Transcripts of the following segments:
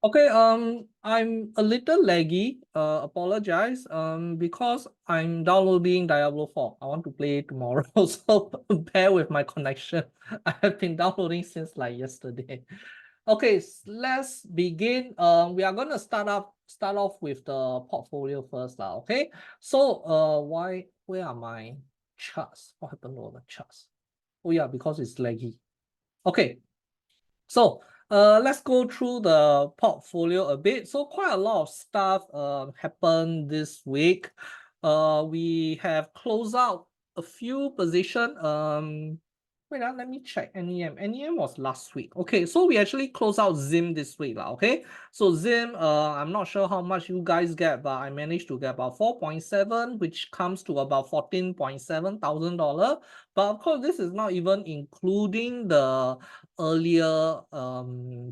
Okay, I'm a little laggy. Apologize. Because I'm downloading Diablo 4. I want to play tomorrow, so bear with my connection. I have been downloading since like yesterday. Okay, let's begin. We are gonna start off with the portfolio first, lah. Okay. So, where are my charts? What happened to all the charts? Oh yeah, because it's laggy. Okay. So let's go through the portfolio a bit. So quite a lot of stuff happened this week. We have closed out a few position. Wait, let me check NEM. NEM was last week. Okay, so we actually closed out Zim this week. Okay, so Zim, I'm not sure how much you guys get, but I managed to get about 4.7, which comes to about $14,700. But of course, this is not even including the earlier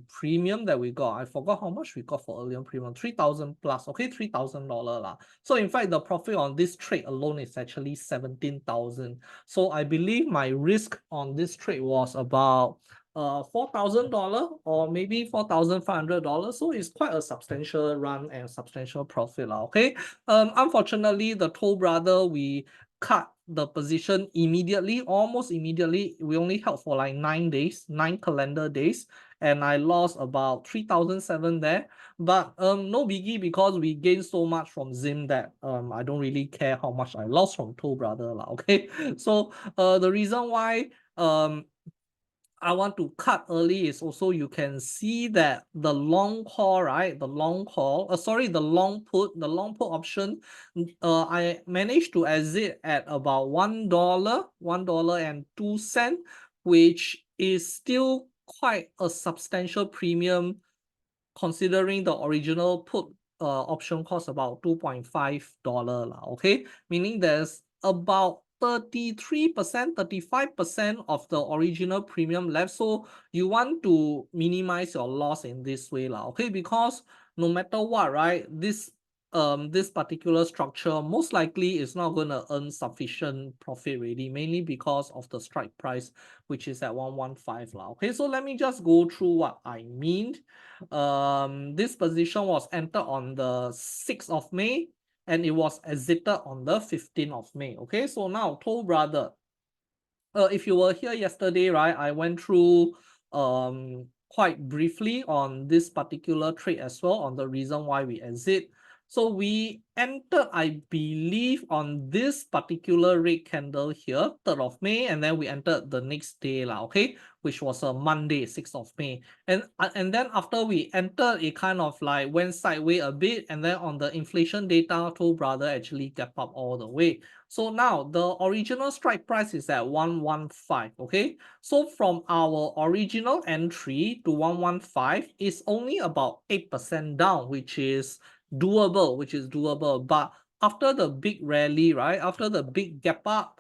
premium that we got. I forgot how much we got for earlier premium, 3,000 plus. Okay, $3,000 lah. So in fact, the profit on this trade alone is actually 17,000. So I believe my risk on this trade was about $4,000 or maybe $4,500. So it's quite a substantial run and substantial profit lah. Okay. Unfortunately, the toll brother, we cut the position immediately, almost immediately. We only held for like 9 days, 9 calendar days, and I lost about 3,007 there. But no biggie, because we gained so much from Zim that I don't really care how much I lost from Toll Brother lah. Okay, so the reason why I want to cut early is also you can see that the long call, right? The long call, the long put option. I managed to exit at about $1.02, which is still quite a substantial premium considering the original put option cost about $2.5 lah. Okay, meaning there's about 33%, 35% of the original premium left. So you want to minimize your loss in this way lah. Okay, because no matter what, right, this particular structure most likely is not going to earn sufficient profit really, mainly because of the strike price, which is at 115 lah. Okay, so let me just go through what I mean. This position was entered on the 6th of May and it was exited on the 15th of May. Okay, so now Toll Brother, if you were here yesterday, right, I went through quite briefly on this particular trade as well, on the reason why we exit. So we entered, I believe, on this particular red candle here, 3rd of May, and then we entered the next day, okay, which was a Monday, 6th of May. And then after we entered, it kind of like went sideways a bit, and then on the inflation data, Toll Brother actually gap up all the way. So now the original strike price is at 115, okay? So from our original entry to 115 is only about 8% down, which is doable, But after the big rally, right, after the big gap up,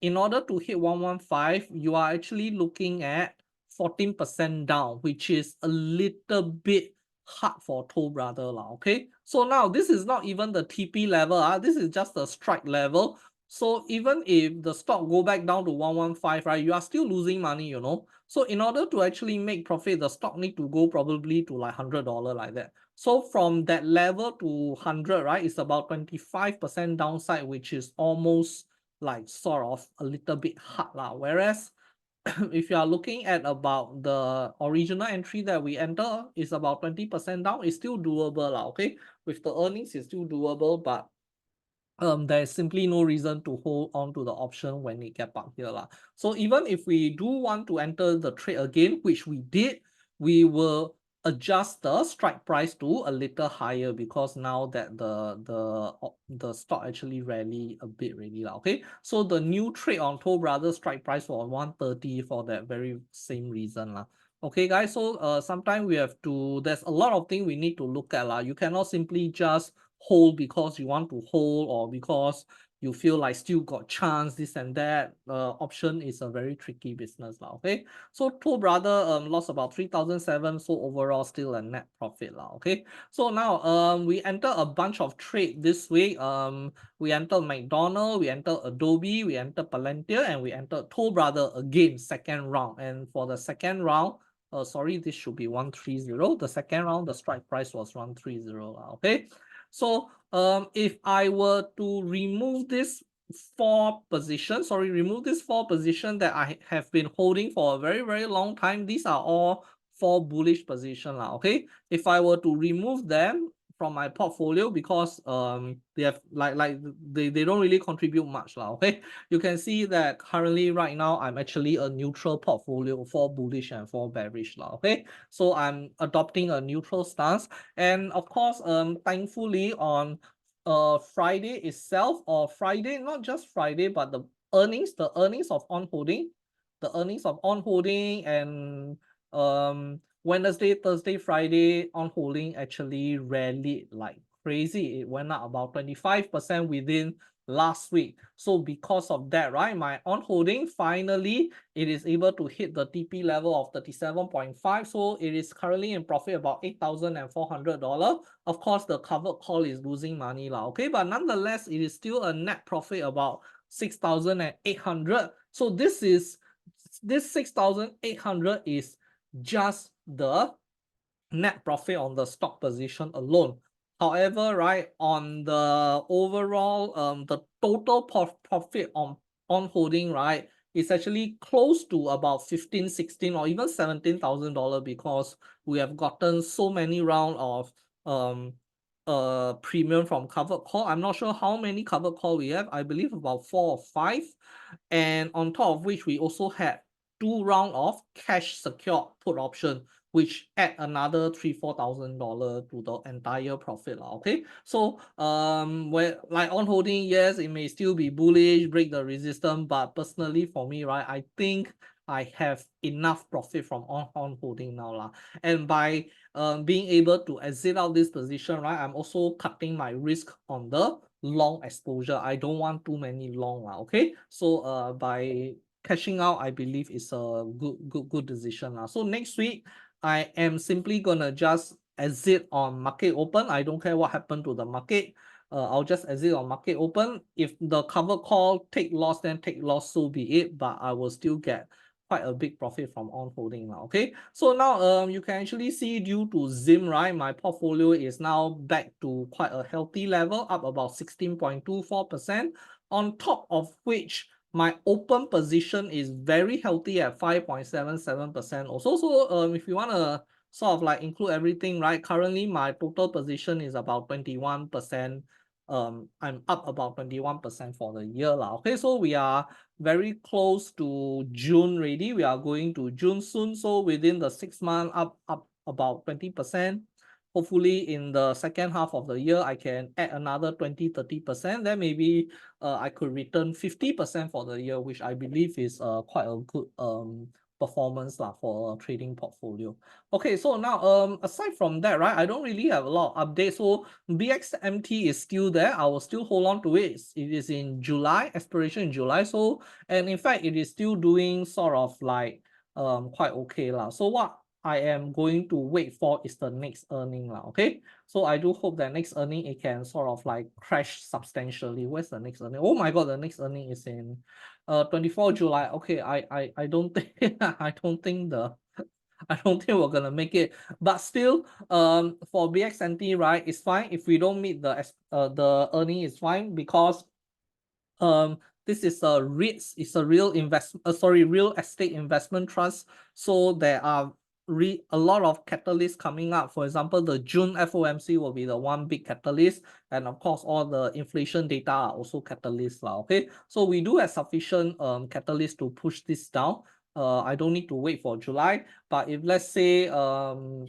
in order to hit 115, you are actually looking at 14% down, which is a little bit hard for Toll Brother lah. Okay, so now this is not even the TP level, this is just the strike level. So even if the stock go back down to 115, right, you are still losing money, you know. So in order to actually make profit, the stock need to go probably to like $100 like that. So from that level to 100, right, it's about 25% downside, which is almost like sort of a little bit hard lah. Whereas if you are looking at about the original entry that we enter is about 20% down, it's still doable lah. Okay, with the earnings, it's still doable, but there is simply no reason to hold on to the option when it gap up here lah. So even if we do want to enter the trade again, which we did, we will adjust the strike price to a little higher, because now that the stock actually rally a bit really lah. Okay, so the new trade on Toll Brothers strike price for 130 for that very same reason lah. Okay guys, so sometimes we have to, there's a lot of things we need to look at lah. You cannot simply just hold because you want to hold, or because you feel like still got chance, this and that. Option is a very tricky business lah. Okay, so Toll Brother lost about 3,007, so overall still a net profit lah. Okay, so now we enter a bunch of trade this week. We enter McDonald, we enter Adobe, we enter Palantir, and we enter Toll Brother again, second round. And for the second round, Sorry, this should be 130. The second round, the strike price was 130. Okay. So if I were to remove this remove this four position that I have been holding for a very, very long time. These are all four bullish position. Okay. If I were to remove them from my portfolio because they have they don't really contribute much. Okay. You can see that currently right now I'm actually a neutral portfolio for bullish and for bearish. Okay. So I'm adopting a neutral stance. And of course, thankfully on Friday itself, or Friday, not just Friday, but the earnings of on holding, and Wednesday, Thursday, Friday on holding actually rallied like crazy. It went up about 25% within last week. So because of that, right, my on holding finally it is able to hit the TP level of 37.5. So it is currently in profit about $8,400. Of course, the covered call is losing money, okay, but nonetheless, it is still a net profit about 6,800. So this 6,800 is just the net profit on the stock position alone. However, right, on the overall, the total profit on holding, right, is actually close to about 15, 16, or even $17,000 because we have gotten so many round of premium from covered call. I'm not sure how many covered call we have. I believe about 4 or 5. And on top of which we also had 2 round of cash secured put option, which add another $3,000-4,000 to the entire profit. Okay. So where like on holding, yes, it may still be bullish, break the resistance, but personally for me, right, I think I have enough profit from on holding now. And by being able to exit out this position, right, I'm also cutting my risk on the long exposure. I don't want too many long. Okay. So by cashing out, I believe is a good decision. So next week, I am simply gonna just exit on market open. I don't care what happened to the market. I'll just exit on market open. If the cover call take loss, then take loss, so be it. But I will still get quite a big profit from on holding now. Okay. So now you can actually see due to ZIM, right, my portfolio is now back to quite a healthy level, up about 16.24%. On top of which my open position is very healthy at 5.77% also. So if you want to sort of like include everything, right, currently my total position is about 21%. I'm up about 21% for the year. Okay, so we are very close to June already. We are going to June soon. So within the 6 months, up about 20%. Hopefully in the second half of the year, I can add another 20-30%. Then maybe I could return 50% for the year, which I believe is quite a good performance for a trading portfolio. Okay, so now aside from that, right, I don't really have a lot of updates. So BXMT is still there. I will still hold on to it. It is in July, expiration in July. So, and in fact, it is still doing sort of like quite okay. So what I am going to wait for is the next earning. Okay. So I do hope that next earning it can sort of like crash substantially. Where's the next earning? Oh my god, the next earning is in 24 July. Okay, I don't think I don't think we're gonna make it. But still, for BXNT, right, it's fine. If we don't meet the earning, it's fine because this is a REITs, it's a real estate investment trust. So there are a lot of catalysts coming up. For example, the June FOMC will be the one big catalyst, and of course all the inflation data are also catalysts. Okay, so we do have sufficient catalysts to push this down. I don't need to wait for July, but if let's say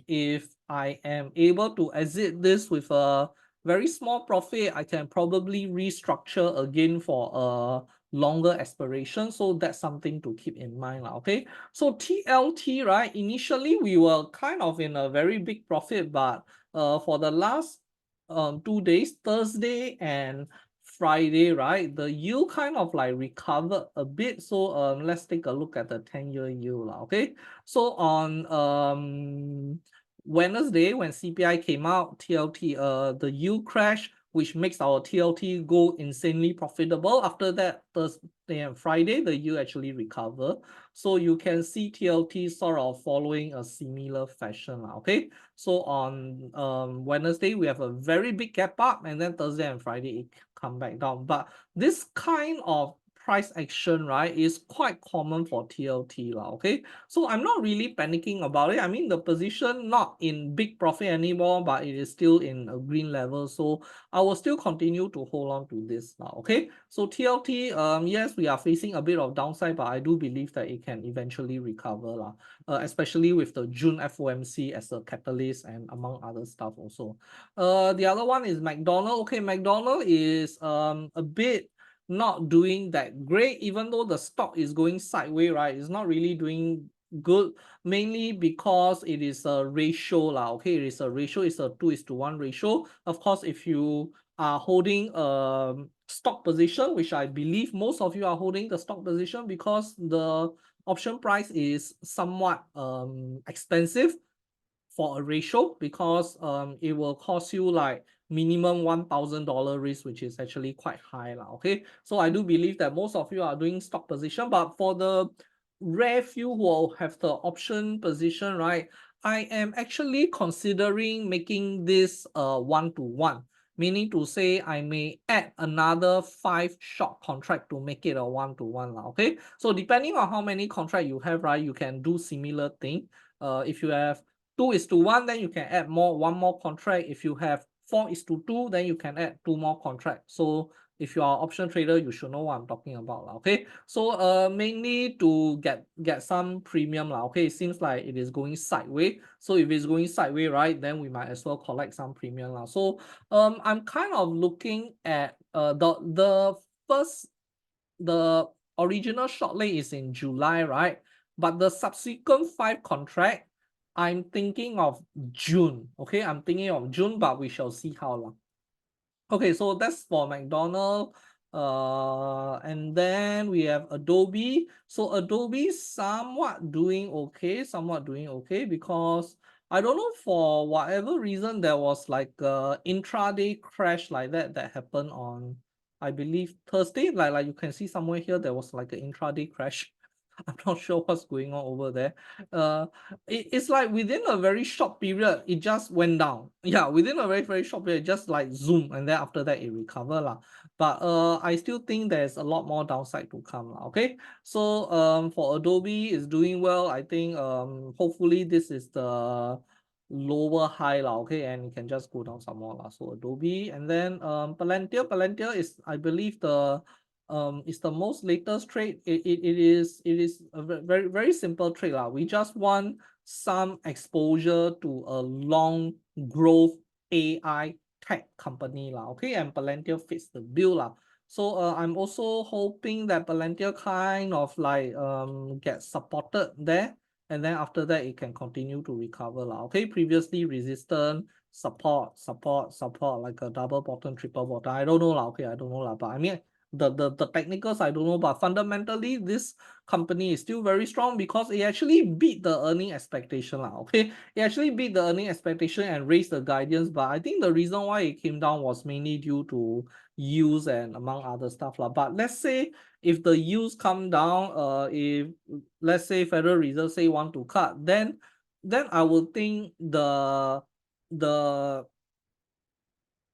if I am able to exit this with a very small profit, I can probably restructure again for a longer expiration. So that's something to keep in mind. Okay. So TLT, right? Initially, we were kind of in a very big profit, but for the last 2 days, Thursday and Friday, right, the yield kind of like recovered a bit. So let's take a look at the 10-year yield. Okay. So on Wednesday, when CPI came out, TLT, the yield crashed. which makes our TLT go insanely profitable. After that, Thursday and Friday, the yield actually recover. So you can see TLT sort of following a similar fashion. Okay. So on Wednesday, we have a very big gap up, and then Thursday and Friday, it come back down. But this kind of price action, right, is quite common for TLT, okay? So I'm not really panicking about it. I mean, the position not in big profit anymore, but it is still in a green level. So I will still continue to hold on to this now, okay? So TLT, yes, we are facing a bit of downside, but I do believe that it can eventually recover, especially with the June FOMC as a catalyst and among other stuff also. The other one is McDonald. Okay, McDonald is a bit not doing that great, even though the stock is going sideways, right? It's not really doing good, mainly because it is a ratio, okay? It is a ratio, it's a 2:1 ratio. Of course, if you are holding a stock position, which I believe most of you are holding the stock position because the option price is somewhat expensive for a ratio, because it will cost you like minimum $1,000 risk, which is actually quite high, okay? So I do believe that most of you are doing stock position, but for the rare few who will have the option position, right, I am actually considering making this 1-to-1, meaning to say I may add another 5 short contract to make it a 1-to-1, okay? So depending on how many contract you have, right, you can do similar thing. If you have 2:1, then you can add one more contract. If you have 4:2, then you can add 2 more contracts. So if you are option trader, you should know what I'm talking about, okay? So mainly to get some premium, okay? It seems like it is going sideways. So if it's going sideways, right, then we might as well collect some premium. So I'm kind of looking at the original short lay is in July, right? But the subsequent 5 contract, I'm thinking of June. Okay, I'm thinking of June, but we shall see how long. Okay, so that's for McDonald. And then we have Adobe. So Adobe somewhat doing okay, because I don't know, for whatever reason there was like a intraday crash like that happened on, I believe, Thursday. Like you can see somewhere here, there was like an intraday crash. I'm not sure what's going on over there. It's like within a very short period, it just went down. Yeah, within a very short period, just like zoom, and then after that it recover lah. But I still think there's a lot more downside to come lah. Okay, so for Adobe is doing well. I think hopefully this is the lower high lah. Okay, and it can just go down some more lah. So Adobe, and then Palantir is, I believe, it's the most latest trade. It is a very simple trade lah. We just want some exposure to a long growth AI tech company lah. Okay, and Palantir fits the bill lah. So I'm also hoping that Palantir kind of like get supported there, and then after that it can continue to recover lah. Okay, previously resistant, support, like a double bottom, triple bottom. I don't know lah. Okay, I don't know lah. But I mean, the technicals I don't know, but fundamentally this company is still very strong because it actually beat the earning expectation lah. Okay, it actually beat the earning expectation and raised the guidance, but I think the reason why it came down was mainly due to yields and among other stuff lah. But let's say if the yields come down, if let's say Federal Reserve say want to cut, then I will think the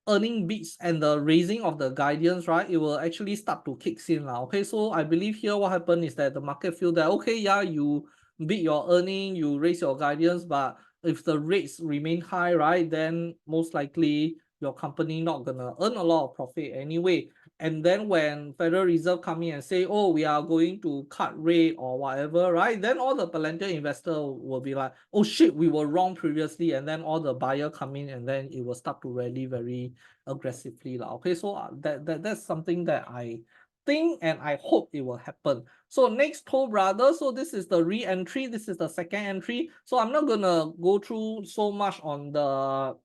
earning beats and the raising of the guidance, right, it will actually start to kick in now. Okay, so I believe here what happened is that the market feel that, okay, yeah, you beat your earning, you raise your guidance, but if the rates remain high, right, then most likely your company not gonna earn a lot of profit anyway. And then when Federal Reserve come in and say, oh, we are going to cut rate or whatever, right, then all the Palantir investor will be like, oh shit, we were wrong previously, and then all the buyer come in, and then it will start to rally very aggressively lah. Okay, so that's something that I think and I hope it will happen. So next, Toll Brothers. So this is the re-entry. This is the second entry. So I'm not gonna go through so much on the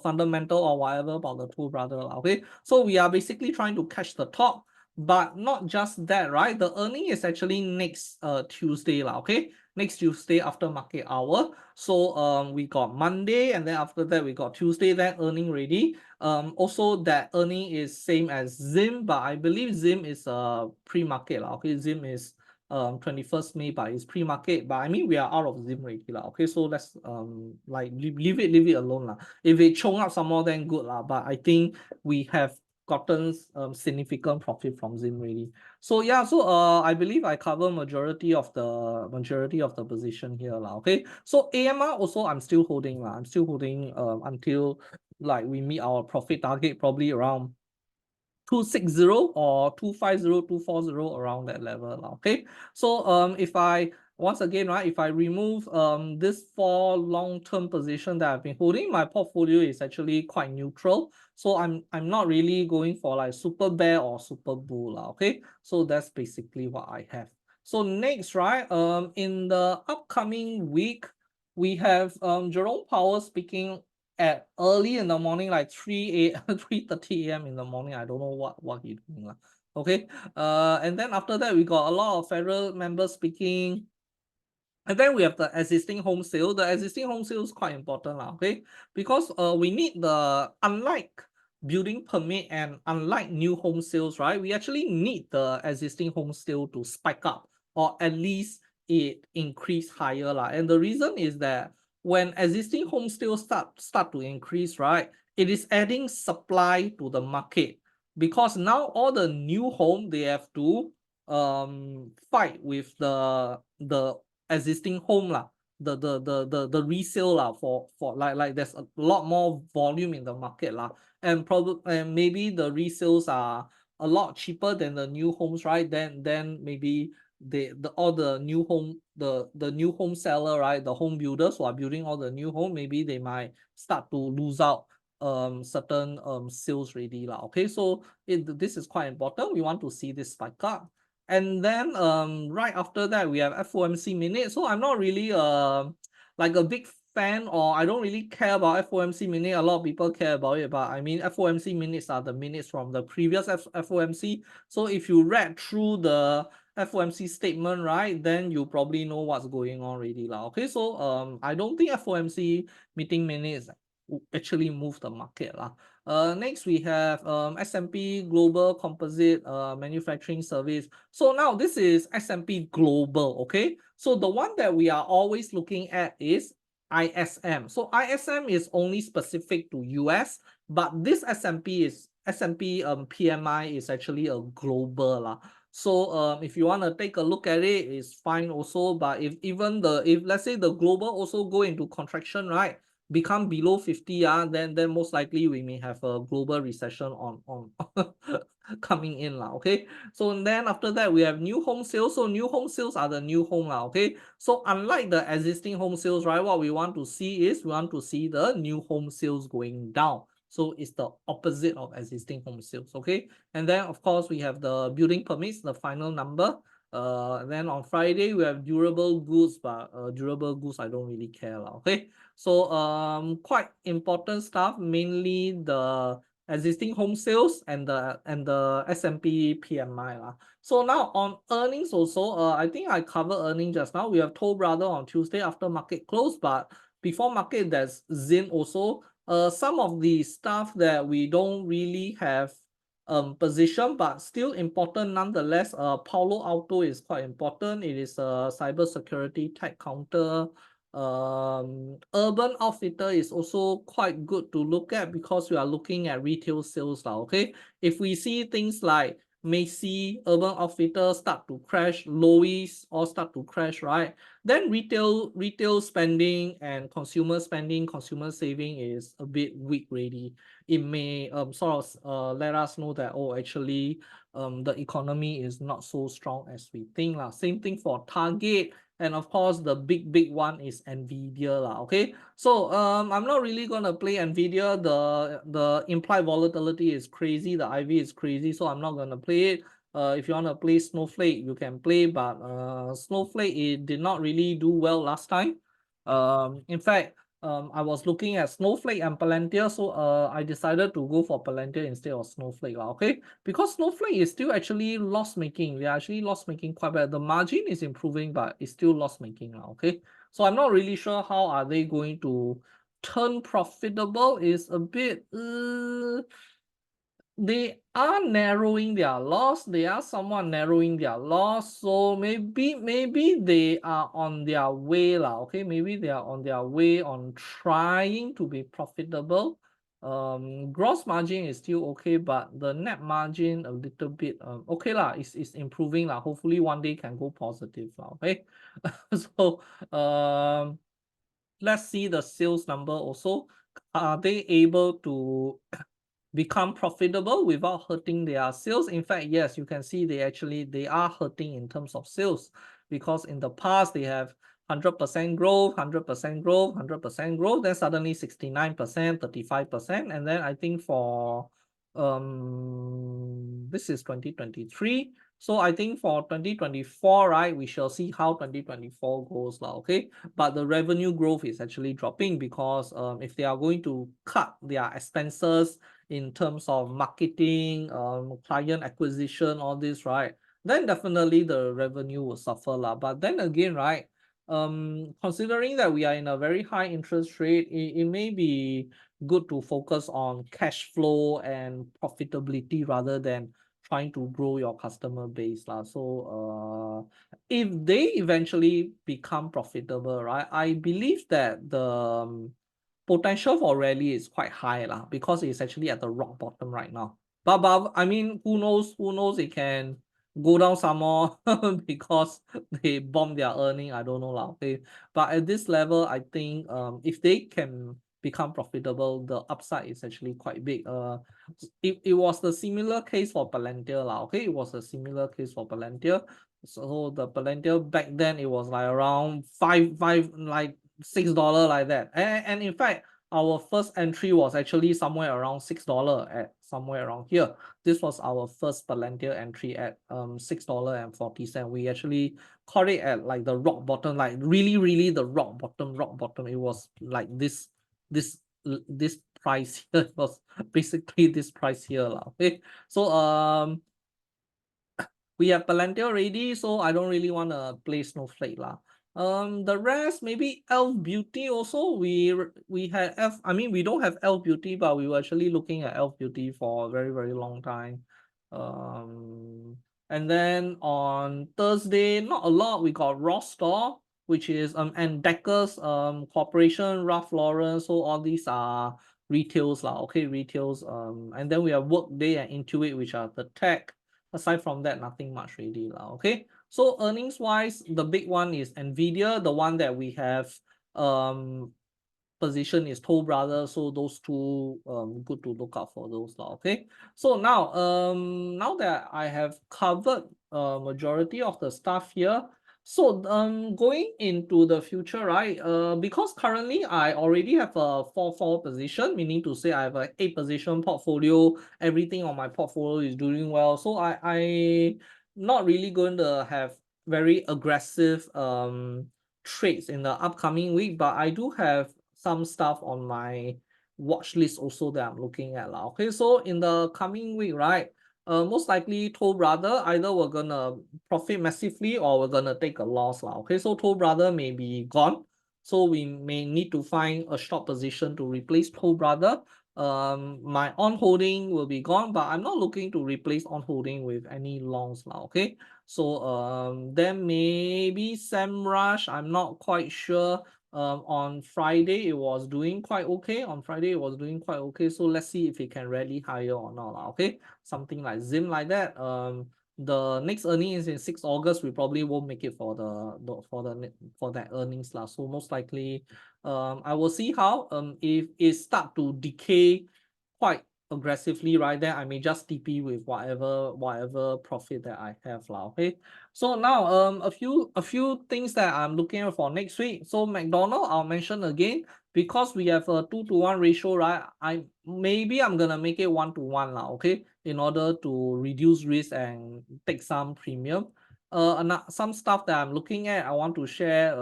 fundamental or whatever about the Toll Brothers. Okay, so we are basically trying to catch the top, but not just that, right? The earning is actually next Tuesday lah. Okay, next Tuesday after market hour. So we got Monday, and then after that we got Tuesday, then earning ready. Also that earning is same as Zim, but I believe Zim is pre-market lah. Okay, Zim is 21st May, but it's pre-market. But I mean we are out of Zim already lah. Okay, so let's like leave it alone lah. If it chung up some more, then good lah. But I think we have gotten significant profit from Zim already. So yeah, so I believe I cover majority of the position here lah. Okay, so AMR also I'm still holding lah. I'm still holding until like we meet our profit target, probably around 260 or 250, 240, around that level. Okay, so if I once again, right, if I remove this 4 long-term position that I've been holding, my portfolio is actually quite neutral. So I'm not really going for like super bear or super bull. Okay, so that's basically what I have. So next, right, in the upcoming week, we have Jerome Powell speaking at early in the morning, like 3:30 a.m. in the morning. I don't know what he doing lah. Okay, and then after that we got a lot of federal members speaking. And then we have the existing home sale. The existing home sale is quite important lah, okay? Because we need unlike building permit and unlike new home sales, right? We actually need the existing home sale to spike up, or at least it increase higher lah. And the reason is that when existing home sales start to increase, right, it is adding supply to the market, because now all the new home, they have to fight with the existing home lah, the resale lah, for like there's a lot more volume in the market lah, and probably and maybe the resales are a lot cheaper than the new homes, right? Then maybe all the new home, the new home seller, right, the home builders who are building all the new home, maybe they might start to lose out certain sales ready lah. Okay, so this is quite important. We want to see this spike up. And then right after that we have FOMC minutes. So I'm not really like a big fan, or I don't really care about FOMC minute. A lot of people care about it, but I mean FOMC minutes are the minutes from the previous FOMC. So if you read through the FOMC statement, right, then you probably know what's going on already lah. Okay, so I don't think FOMC meeting minutes actually move the market lah. Next we have S&P Global Composite Manufacturing Service. So now this is S&P Global, okay? So the one that we are always looking at is ISM. So ISM is only specific to US, but this S&P PMI is actually a global lah. So if you want to take a look at it, it's fine also. But if let's say the global also go into contraction, right, become below 50, then most likely we may have a global recession on coming in lah. Okay, so then after that we have new home sales. So new home sales are the new home lah. Okay, so unlike the existing home sales, right, what we want to see is the new home sales going down. So it's the opposite of existing home sales. Okay, and then of course we have the building permits, the final number. Then on Friday we have durable goods, but durable goods I don't really care lah. Okay, so quite important stuff, mainly the existing home sales and the S&P PMI lah. So now on earnings also, I think I covered earnings just now. We have Toll Brother on Tuesday after market close, but before market there's Zin also. Some of the stuff that we don't really have position, but still important nonetheless. Palo Alto is quite important. It is a cybersecurity tech counter. Urban Outfitter is also quite good to look at, because we are looking at retail sales now. Okay, if we see things like Macy, Urban Outfitter start to crash, Lowe's all start to crash, right, then retail spending and consumer spending, consumer saving is a bit weak already. It may sort of let us know that, oh, actually the economy is not so strong as we think lah. Same thing for Target. And of course, the big one is Nvidia lah. Okay, so I'm not really gonna play Nvidia. The implied volatility is crazy. The IV is crazy, so I'm not gonna play it. If you wanna play Snowflake, you can play, but Snowflake, it did not really do well last time. In fact, I was looking at Snowflake and Palantir, so I decided to go for Palantir instead of Snowflake, okay? Because Snowflake is still actually loss-making. They are actually loss-making quite bad. The margin is improving, but it's still loss-making, okay? So I'm not really sure how are they going to turn profitable. Is a bit they are narrowing their loss. They are somewhat narrowing their loss. So maybe they are on their way lah. Okay, maybe they are on their way on trying to be profitable. Gross margin is still okay, but the net margin a little bit okay lah. It's improving lah. Hopefully one day can go positive lah. Okay, so let's see the sales number also. Are they able to become profitable without hurting their sales? In fact, yes, you can see they are hurting in terms of sales, because in the past they have 100% growth, 100% growth, 100% growth, then suddenly 69%, 35%, and then I think for this is 2023. So I think for 2024, right, we shall see how 2024 goes lah, okay? But the revenue growth is actually dropping because if they are going to cut their expenses in terms of marketing, client acquisition, all this, right, then definitely the revenue will suffer lah. But then again, right, considering that we are in a very high interest rate, it may be good to focus on cash flow and profitability rather than trying to grow your customer base lah. So if they eventually become profitable, right, I believe that the potential for rally is quite high lah, because it's actually at the rock bottom right now. But I mean, who knows? Who knows? It can go down some more because they bomb their earning. I don't know lah. Okay, but at this level, I think if they can become profitable, the upside is actually quite big. It was the similar case for Palantir lah. Okay, it was a similar case for Palantir. So the Palantir back then it was like around five like $6 like that, and in fact our first entry was actually somewhere around $6 at somewhere around here. This was our first Palantir entry at $6.40. We actually caught it at like the rock bottom, like really the rock bottom. It was like this price here. It was basically this price here lah. Okay, so we have Palantir already, so I don't really want to play Snowflake lah. The rest, maybe Elf Beauty also. We had I mean, we don't have Elf Beauty, but we were actually looking at Elf Beauty for a very long time. And then on Thursday, not a lot. We got Ross Store, which is and Deckers Corporation, Ralph Lauren. So all these are retails lah. Okay, retails. And then we have Workday and Intuit, which are the tech. Aside from that, nothing much really lah. Okay, so earnings wise, the big one is Nvidia. The one that we have position is Toll Brothers, so those two good to look out for those lah. Okay, so now that I have covered majority of the stuff here, so going into the future, right, because currently I already have a 4-4 position, meaning to say I have a 8 position portfolio. Everything on my portfolio is doing well, so I not really going to have very aggressive trades in the upcoming week, but I do have some stuff on my watch list also that I'm looking at lah. Okay, so in the coming week, right, most likely Toll Brother, either we're gonna profit massively or we're gonna take a loss lah. Okay, so Toll Brother may be gone, so we may need to find a short position to replace Toll Brother. My on holding will be gone, but I'm not looking to replace on holding with any longs lah. Okay, so then maybe SEMrush, I'm not quite sure. On Friday it was doing quite okay. So let's see if it can rally higher or not lah. Okay, something like Zim like that. The next earnings is in 6 August. We probably won't make it for that earnings lah. So most likely I will see how if it start to decay quite aggressively, right, then I may just TP with whatever profit that I have lah. Okay, so now a few things that I'm looking at for next week. So McDonald, I'll mention again, because we have a 2-to-1 ratio, right, I'm gonna make it 1-to-1 lah. Okay, in order to reduce risk and take some premium. Some stuff that I'm looking at, I want to share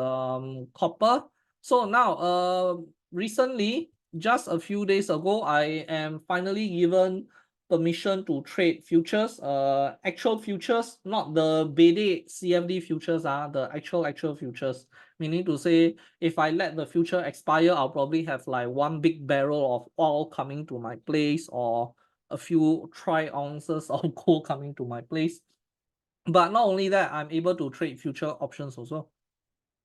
copper. So now recently, just a few days ago, I am finally given permission to trade futures, actual futures, not the BD CFD futures, the actual futures. Meaning to say, if I let the future expire, I'll probably have like one big barrel of oil coming to my place, or a few ounces of gold coming to my place. But not only that, I'm able to trade future options also.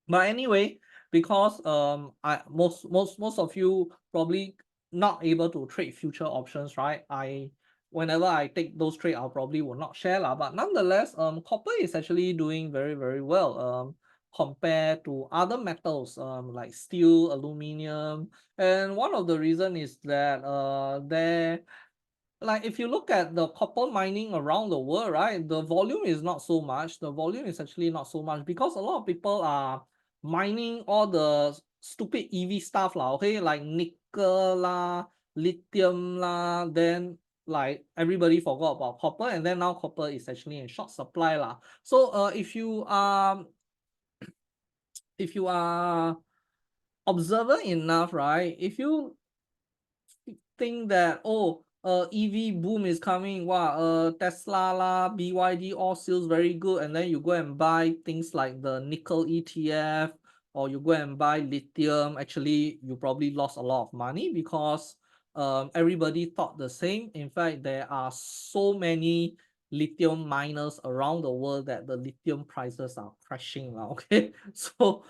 But anyway, because I most of you probably not able to trade future options, right? Whenever I take those trade, I'll probably will not share lah. But nonetheless, copper is actually doing very, very well. Compared to other metals, like steel, aluminum. And one of the reason is that there, like, if you look at the copper mining around the world, right, the volume is not so much. The volume is actually not so much because a lot of people are mining all the stupid EV stuff lah, okay, like nickel lah, lithium lah. Then like everybody forgot about copper, and then now copper is actually in short supply lah. So if you are observant enough, right, if you think that, oh, EV boom is coming, wow, Tesla lah, BYD all sales very good, and then you go and buy things like the nickel ETF, or you go and buy lithium, actually you probably lost a lot of money because everybody thought the same. In fact, there are so many lithium miners around the world that the lithium prices are crashing now. Okay, so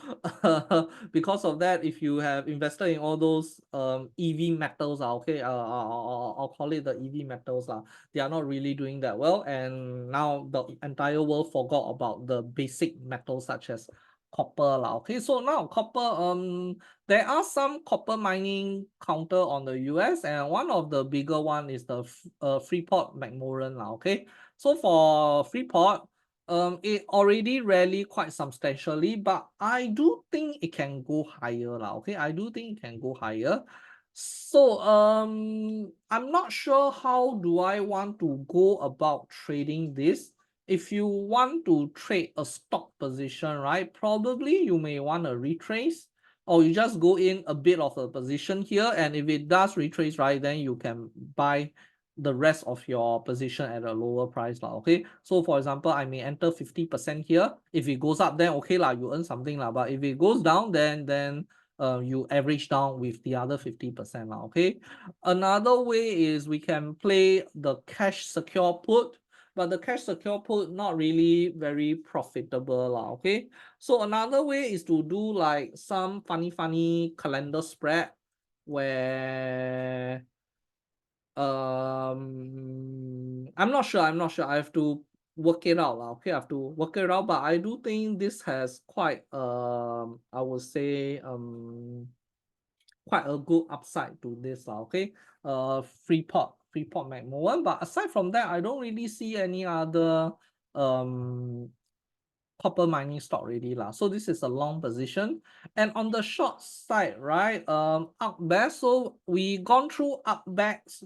because of that, if you have invested in all those EV metals, okay, I'll call it the EV metals, they are not really doing that well, and now the entire world forgot about the basic metals such as copper lah. Okay, so now copper, there are some copper mining counter on the US, and one of the bigger one is the Freeport McMoran lah. Okay, so for Freeport, it already rallied quite substantially, but I do think it can go higher lah. Okay, I do think it can go higher. So I'm not sure how do I want to go about trading this. If you want to trade a stock position, right, probably you may want to retrace, or you just go in a bit of a position here, and if it does retrace, right, then you can buy the rest of your position at a lower price lah. Okay, so for example, I may enter 50% here. If it goes up, then okay lah, you earn something lah. But if it goes down, then you average down with the other 50% lah. Okay, another way is we can play the cash secure put, but the cash secure put not really very profitable lah. Okay, so another way is to do like some funny calendar spread where I'm not sure. I have to work it out. Okay, I have to work it out. But I do think this has quite I would say quite a good upside to this. Okay. Freeport McMoran. But aside from that, I don't really see any other copper mining stock already lah. So this is a long position. And on the short side, right, ArcBest. So we gone through ArcBest,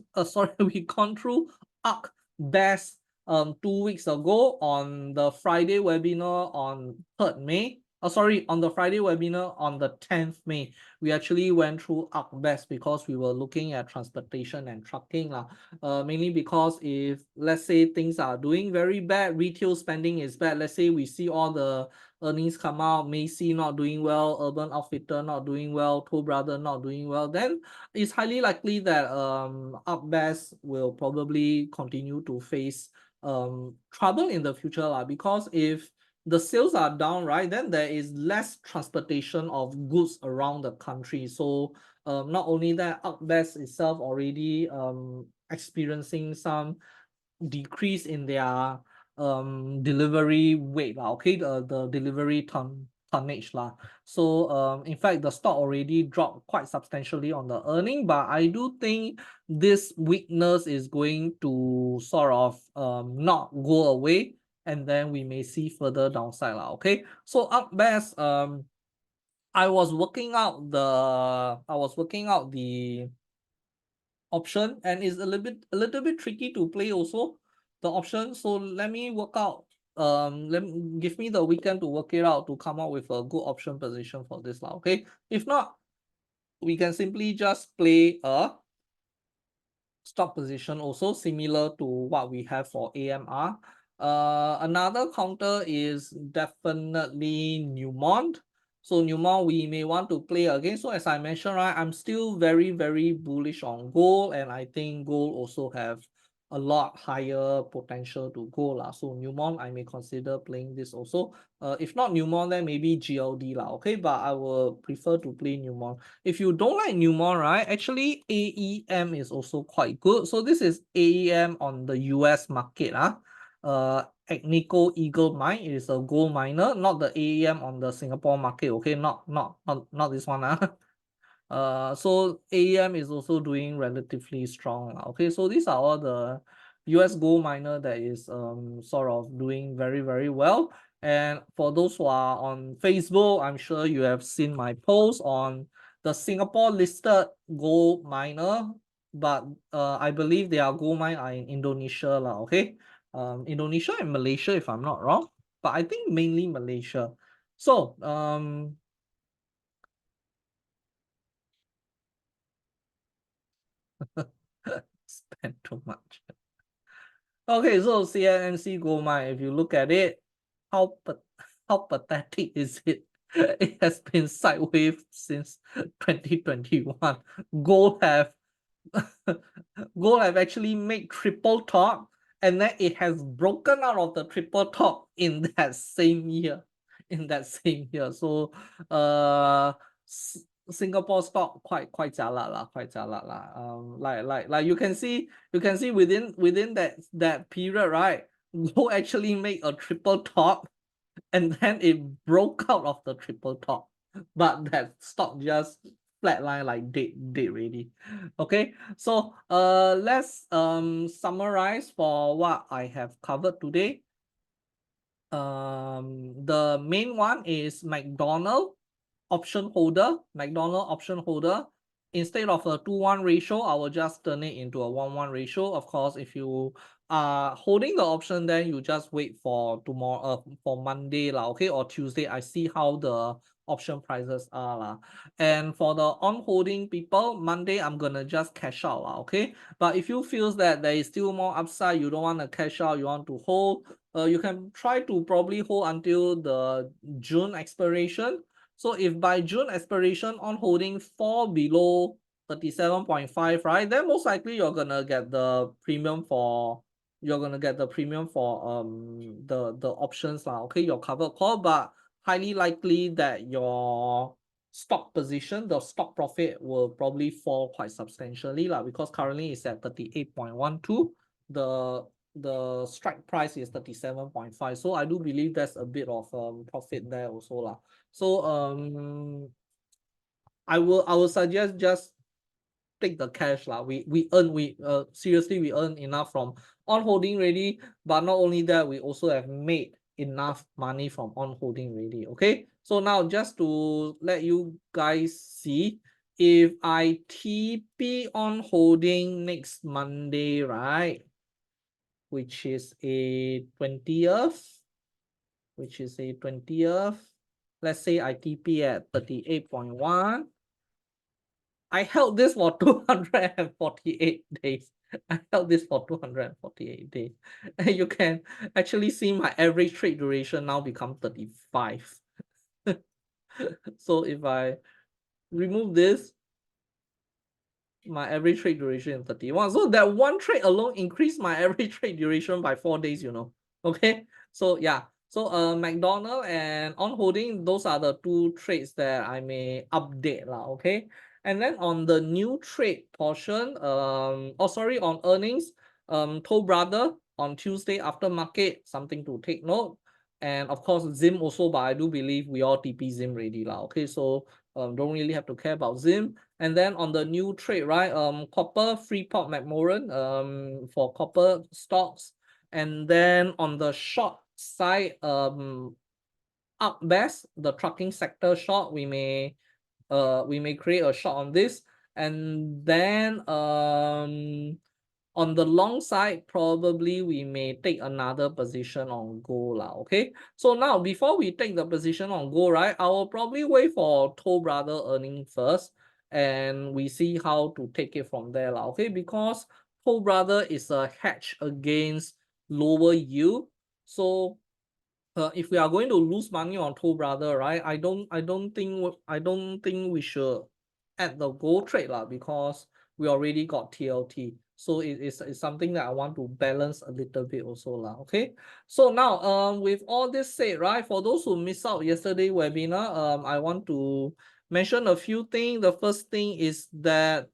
we gone through ArcBest 2 weeks ago on the Friday webinar on 3rd May. On the Friday webinar on the 10th May, we actually went through ArcBest because we were looking at transportation and trucking lah. Mainly because if, let's say, things are doing very bad, retail spending is bad, let's say we see all the earnings come out, Macy not doing well, Urban Outfitter not doing well, Toll Brother not doing well, then it's highly likely that ArcBest will probably continue to face trouble in the future lah. Because if the sales are down, right, then there is less transportation of goods around the country. So not only that, ArcBest itself already experiencing some decrease in their delivery weight lah. Okay, the delivery tonnage lah. So in fact, the stock already dropped quite substantially on the earning, but I do think this weakness is going to sort of not go away, and then we may see further downside lah. Okay, so ArcBest, I was working out the option, and it's a little bit tricky to play also, the option. So let me work out, give me the weekend to work it out to come up with a good option position for this lah. Okay, if not, we can simply just play a stop position also similar to what we have for AMR. Another counter is definitely Newmont. So Newmont we may want to play again. So as I mentioned, right, I'm still very, very bullish on gold, and I think gold also have a lot higher potential to go lah. So Newmont, I may consider playing this also. If not Newmont, then maybe GLD lah. Okay, but I will prefer to play Newmont. If you don't like Newmont, right, actually AEM is also quite good. So this is AEM on the US market. Agnico Eagle Mine is a gold miner, not the AEM on the Singapore market. Okay, not this one. So AEM is also doing relatively strong. Okay, so these are all the US gold miner that is sort of doing very, very well. And for those who are on Facebook, I'm sure you have seen my post on the Singapore listed gold miner, but I believe they are gold mine are in Indonesia lah. Okay, Indonesia and Malaysia if I'm not wrong, but I think mainly Malaysia. So spend too much. Okay, so CNNC gold mine, if you look at it, how pathetic is it? It has been sideways since 2021. Gold have gold have actually made triple top, and then it has broken out of the triple top in that same year. So Singapore stock quite jialat lah, quite jialat lah. Like you can see within that period, right? Gold actually made a triple top, and then it broke out of the triple top, but that stock just flatline like dead already. Okay, so let's summarize for what I have covered today. The main one is McDonald option holder. Instead of a 2:1 ratio, I will just turn it into a 1:1 ratio. Of course, if you are holding the option, then you just wait for tomorrow, for Monday lah, okay, or Tuesday. I see how the option prices are lah. And for the on holding people, Monday I'm gonna just cash out lah, okay. But if you feel that there is still more upside, you don't want to cash out, you want to hold, you can try to probably hold until the June expiration. So if by June expiration on holding fall below 37.5, right, then most likely you're gonna get the premium for the options lah, okay, your covered call, but highly likely that your stock position, the stock profit will probably fall quite substantially lah, because currently it's at 38.12. The strike price is 37.5. So I do believe there's a bit of profit there also lah. So I will suggest just take the cash lah. Seriously we earn enough from on holding already, but not only that, we also have made enough money from on holding already. Okay, so now just to let you guys see, if I TP on holding next Monday, right, which is a 20th, let's say I TP at 38.1. I held this for 248 days. I held this for 248 days. And you can actually see my average trade duration now become 35. So if I remove this, my average trade duration is 31. So that one trade alone increased my average trade duration by 4 days, you know. Okay, so yeah. So McDonald and on holding, those are the two trades that I may update lah, okay. And then on the new trade portion, on earnings, Toll Brother on Tuesday after market, something to take note. And of course Zim also, but I do believe we all TP Zim already lah, okay. So don't really have to care about Zim. And then on the new trade, right, copper, Freeport McMoran, for copper stocks. And then on the short side, Upbest, the trucking sector short, we may create a short on this. And then on the long side, probably we may take another position on gold lah, okay. So now before we take the position on gold, right, I will probably wait for Toll Brother earning first. and we see how to take it from there lah. Okay, because Toll Brother is a hedge against lower yield. So if we are going to lose money on Toll Brother, right? I don't think we should add the gold trade lah, because we already got TLT. So it's something that I want to balance a little bit also lah. Okay. So now with all this said, right? For those who missed out yesterday webinar, I want to mention a few things. The first thing is that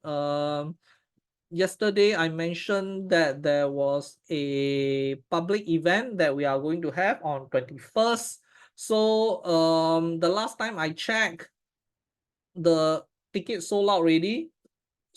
yesterday I mentioned that there was a public event that we are going to have on 21st. So the last time I checked, the ticket sold out already.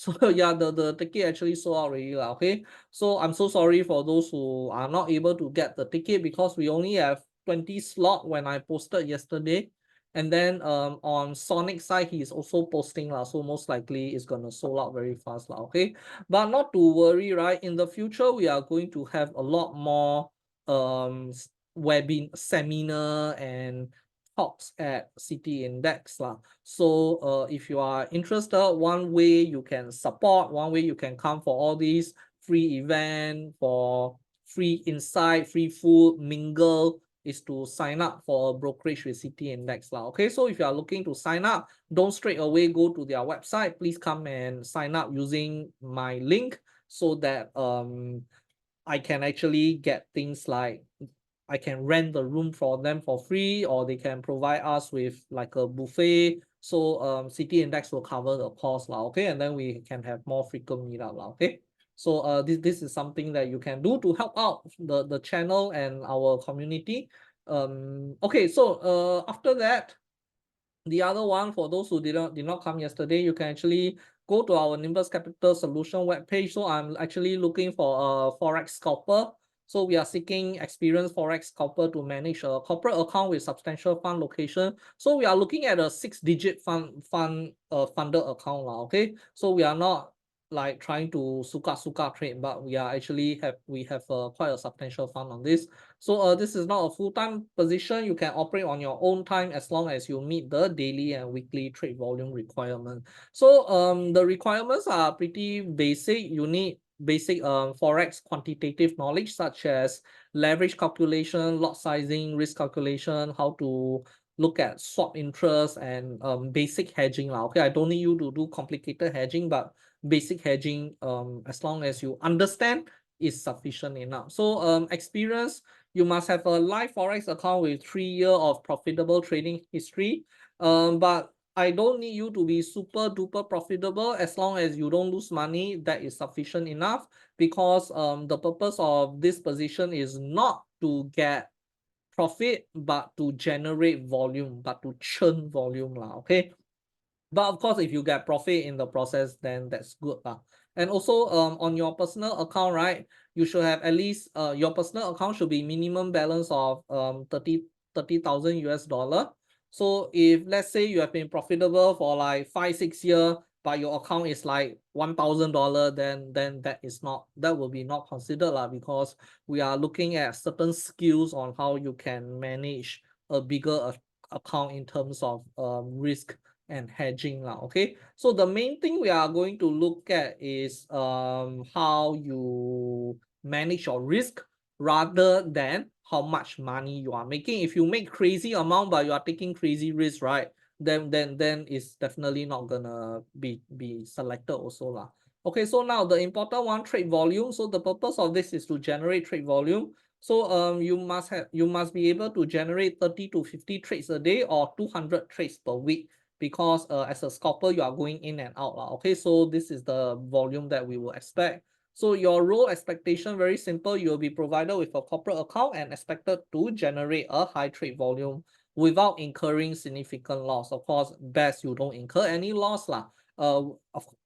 So yeah, the ticket actually sold out already lah. Okay, so I'm so sorry for those who are not able to get the ticket, because we only have 20 slot when I posted yesterday. And then on Sonic side, he is also posting lah, so most likely it's gonna sold out very fast lah. Okay, but not to worry, right? In the future, we are going to have a lot more webinar, seminar, and talks at City Index lah. So if you are interested, one way you can support, one way you can come for all these free event, for free insight, free food, mingle, is to sign up for a brokerage with City Index lah. Okay, so if you are looking to sign up, don't straight away go to their website. Please come and sign up using my link, so that I can actually get things like I can rent the room for them for free, or they can provide us with like a buffet. So City Index will cover the cost lah. Okay, and then we can have more frequent meetup lah. Okay, so this is something that you can do to help out the channel and our community. Okay, so after that, the other one, for those who did not come yesterday, you can actually go to our Nimbus Capital Solution webpage. So I'm actually looking for a Forex scalper. So we are seeking experienced Forex scalper to manage a corporate account with substantial fund location. So we are looking at a 6-digit funded account lah. Okay, so we are not like trying to suka trade, but we are actually have quite a substantial fund on this. So this is not a full-time position. You can operate on your own time as long as you meet the daily and weekly trade volume requirement. So the requirements are pretty basic. You need basic Forex quantitative knowledge, such as leverage calculation, lot sizing, risk calculation, how to look at swap interest, and basic hedging lah. Okay, I don't need you to do complicated hedging, but basic hedging, as long as you understand, is sufficient enough. So experience, you must have a live Forex account with 3 years of profitable trading history. But I don't need you to be super duper profitable. As long as you don't lose money, that is sufficient enough, because the purpose of this position is not to get profit, but to generate volume, but to churn volume lah. Okay, but of course, if you get profit in the process, then that's good lah. And also on your personal account, right, you should have at least your personal account should be minimum balance of 30,000 US dollar. So if let's say you have been profitable for like 5-6 years, but your account is like $1,000, then that will be not considered lah, because we are looking at certain skills on how you can manage a bigger account in terms of risk and hedging lah. Okay, so the main thing we are going to look at is how you manage your risk, rather than how much money you are making. If you make crazy amount but you are taking crazy risk, right, then it's definitely not gonna be selected also lah. Okay, so now the important one, trade volume. So the purpose of this is to generate trade volume. So you must be able to generate 30 to 50 trades a day, or 200 trades per week, because as a scalper, you are going in and out. Okay, so this is the volume that we will expect. So your role expectation, very simple. You'll be provided with a corporate account and expected to generate a high trade volume without incurring significant loss. Of course, best you don't incur any loss lah.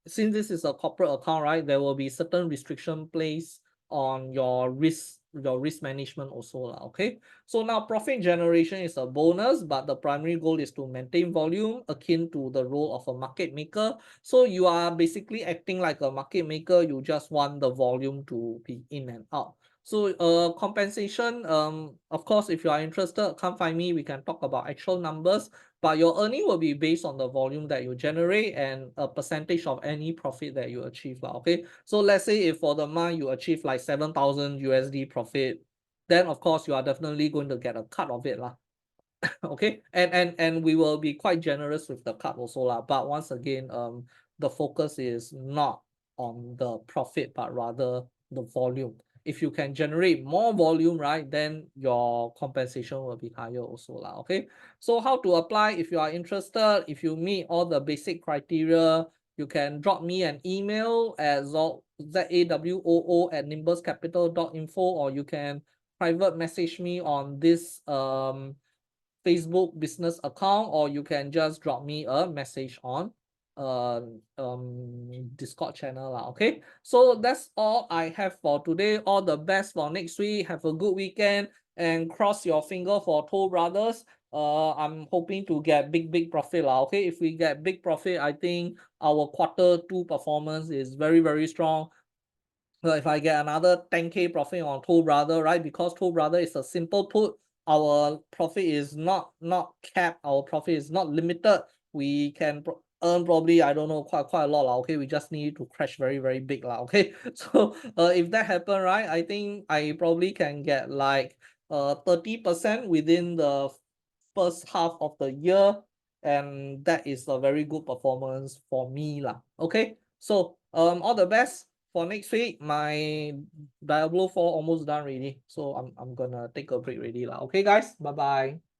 Since this is a corporate account, right, there will be certain restriction placed on your risk management also lah. Okay, so now profit generation is a bonus, but the primary goal is to maintain volume, akin to the role of a market maker. So you are basically acting like a market maker. You just want the volume to be in and out. So compensation, of course, if you are interested, come find me. We can talk about actual numbers. but your earning will be based on the volume that you generate and a percentage of any profit that you achieve lah. Okay, so let's say if for the month you achieve like 7,000 USD profit, then of course you are definitely going to get a cut of it lah. Okay, and we will be quite generous with the cut also lah. But once again, the focus is not on the profit, but rather the volume. If you can generate more volume, right, then your compensation will be higher also lah. Okay, so how to apply? If you are interested, if you meet all the basic criteria, you can drop me an email at zawoo@nimbuscapital.info, or you can private message me on this Facebook business account, or you can just drop me a message on Discord channel lah. Okay, so that's all I have for today. All the best for next week. Have a good weekend and cross your finger for Toll Brothers. I'm hoping to get big profit lah. Okay, if we get big profit, I think our Q2 performance is very strong. If I get another 10K profit on Toll Brother, right? Because Toll Brother is a simple put, our profit is not capped, our profit is not limited. We can earn probably, I don't know, quite a lot lah. Okay, we just need to crash very big lah. Okay, so if that happen, right, I think I probably can get like 30% within the first half of the year, and that is a very good performance for me lah. Okay, so all the best for next week. My Diablo 4 almost done already, so I'm gonna take a break already lah. Okay guys, bye bye.